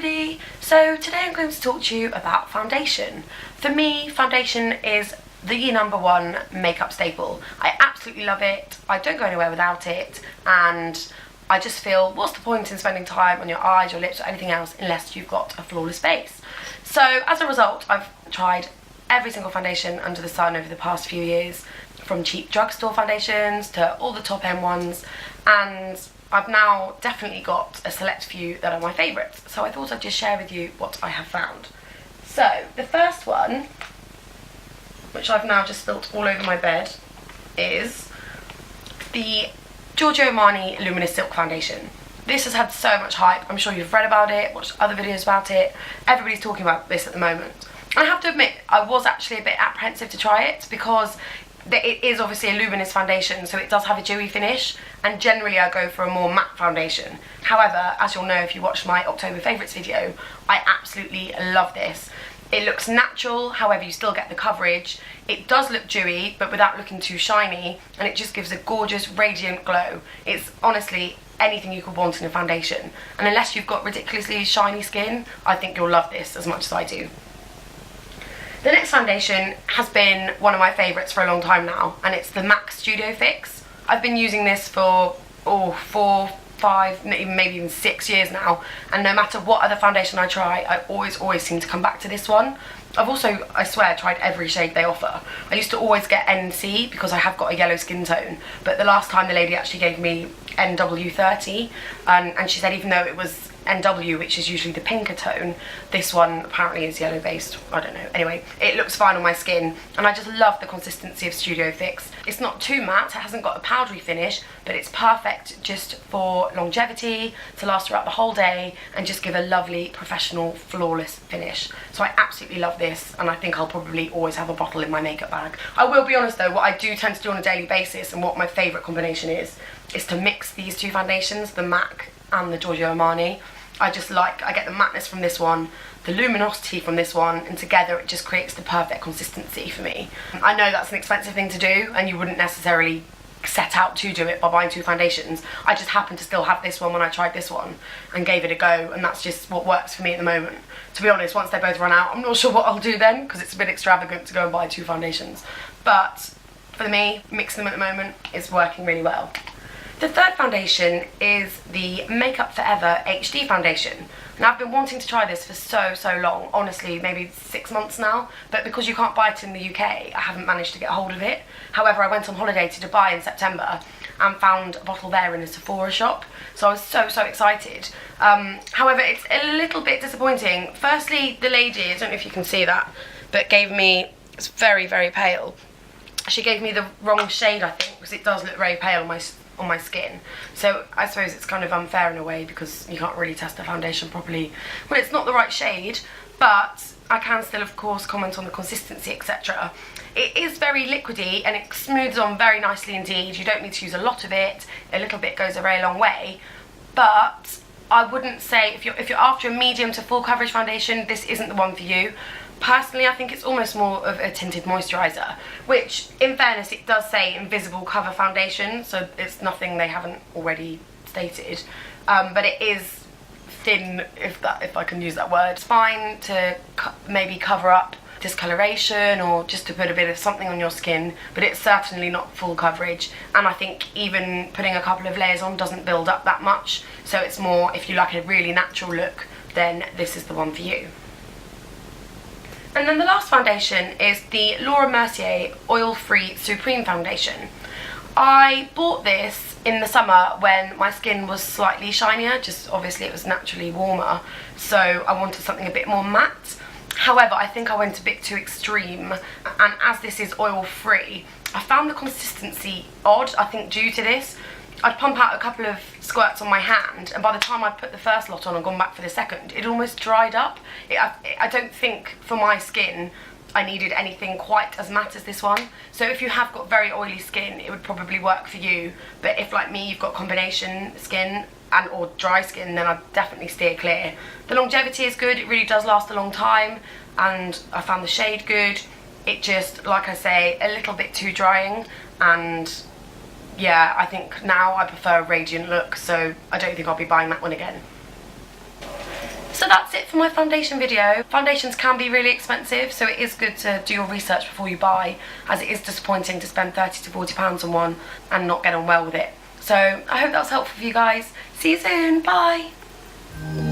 everybody! So today I'm going to talk to you about foundation. For me, foundation is the number one makeup staple. I absolutely love it, I don't go anywhere without it, and I just feel, what's the point in spending time on your eyes, your lips or anything else unless you've got a flawless base? So as a result, I've tried every single foundation under the sun over the past few years, from cheap drugstore foundations to all the top end ones, and I've now definitely got a select few that are my favourites, so I thought I'd just share with you what I have found. So the first one, which I've now just spilt all over my bed, is the Giorgio Armani Luminous Silk Foundation. This has had so much hype. I'm sure you've read about it, watched other videos about it. Everybody's talking about this at the moment. And I have to admit, I was actually a bit apprehensive to try it because it is obviously a luminous foundation, so it does have a dewy finish, and generally I go for a more matte foundation. However, as you'll know if you watched my October favourites video, I absolutely love this. It looks natural, however you still get the coverage. It does look dewy, but without looking too shiny, and it just gives a gorgeous, radiant glow. It's honestly anything you could want in a foundation, and unless you've got ridiculously shiny skin, I think you'll love this as much as I do. The next foundation has been one of my favourites for a long time now, and it's the MAC Studio Fix. I've been using this for 4, 5, maybe even 6 years now, and no matter what other foundation I try, I always seem to come back to this one. I've also, I swear, tried every shade they offer. I used to always get NC because I have got a yellow skin tone, but the last time the lady actually gave me NW30, and she said even though it was NW, which is usually the pinker tone, this one apparently is yellow based. I don't know. Anyway, it looks fine on my skin, and I just love the consistency of Studio Fix. It's not too matte, it hasn't got a powdery finish, but it's perfect just for longevity, to last throughout the whole day, and just give a lovely, professional, flawless finish. So I absolutely love this, and I think I'll probably always have a bottle in my makeup bag. I will be honest though, what I do tend to do on a daily basis, and what my favourite combination is to mix these two foundations, the MAC and the Giorgio Armani. I get the matte from this one, the luminosity from this one, and together it just creates the perfect consistency for me. I know that's an expensive thing to do, and you wouldn't necessarily set out to do it by buying two foundations. I just happened to still have this one when I tried this one and gave it a go, and that's just what works for me at the moment. To be honest, once they both run out, I'm not sure what I'll do then, because it's a bit extravagant to go and buy two foundations. But for me, mixing them at the moment is working really well. The third foundation is the Makeup Forever HD foundation. Now I've been wanting to try this for so long, honestly maybe 6 months now, but because you can't buy it in the UK, I haven't managed to get a hold of it. However, I went on holiday to Dubai in September and found a bottle there in a Sephora shop, so I was so excited. However, it's a little bit disappointing. Firstly, the lady, I don't know if you can see that, but gave me, it's very pale. She gave me the wrong shade, I think, because it does look very pale on my skin, so I suppose it's kind of unfair in a way because you can't really test the foundation properly when it's not the right shade, but I can still of course comment on the consistency, etc. It is very liquidy and it smooths on very nicely indeed. You don't need to use a lot of it, a little bit goes a very long way, but I wouldn't say if you're after a medium to full coverage foundation, this isn't the one for you. Personally, I think it's almost more of a tinted moisturiser, which, in fairness, it does say invisible cover foundation, so it's nothing they haven't already stated. But it is thin, if I can use that word. It's fine to maybe cover up discoloration or just to put a bit of something on your skin, but it's certainly not full coverage, and I think even putting a couple of layers on doesn't build up that much, so it's more, if you like a really natural look, then this is the one for you. And then the last foundation is the Mercier Oil-Free Supreme Foundation. I bought this in the summer when my skin was slightly shinier, just obviously it was naturally warmer, so I wanted something a bit more matte. However, I think I went a bit too extreme, and as this is oil-free, I found the consistency odd, I think due to this. I'd pump out a couple of squirts on my hand, and by the time I'd put the first lot on and gone back for the second, it almost dried up. I don't think for my skin I needed anything quite as matte as this one. So if you have got very oily skin, it would probably work for you. But if, like me, you've got combination skin or dry skin, then I'd definitely steer clear. The longevity is good, it really does last a long time, and I found the shade good. It just, like I say, a little bit too drying, and yeah, I think now I prefer a radiant look, so I don't think I'll be buying that one again. So So that's it for my foundation video. Foundations can be really expensive, so it is good to do your research before you buy, as it is disappointing to spend £30 to £40 on one and not get on well with it. So I hope that was helpful for you guys. See you soon, bye!